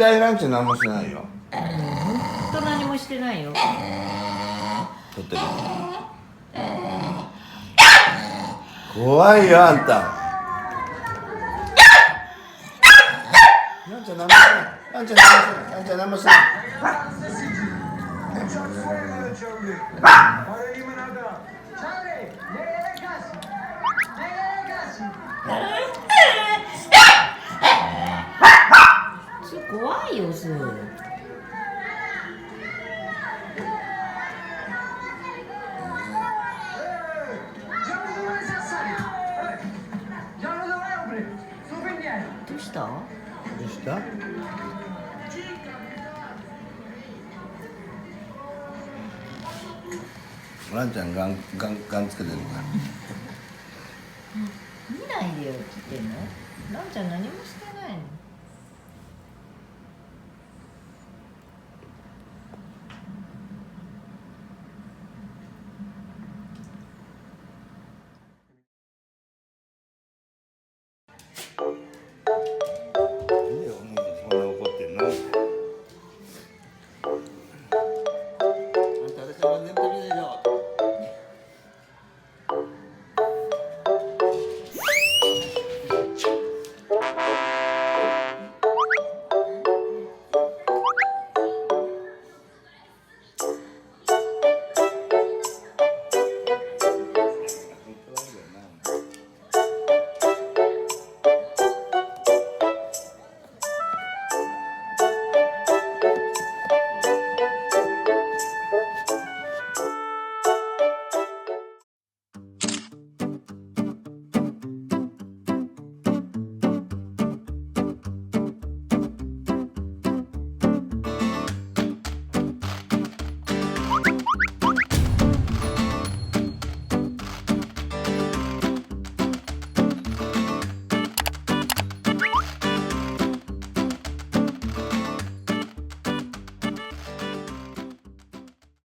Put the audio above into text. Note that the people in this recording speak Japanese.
対ランチ何もしてないよ。ほんと何もしてないよ。撮ってる。怖いよあんた。ランちゃん何もしてない。ランちゃん何もしてない。ランちゃん何もしてない。怖いよ、すぐ。どうした？どうした？ランちゃんガンつけてるから。見ないでよ、来てんの。ランちゃん何もしてないの。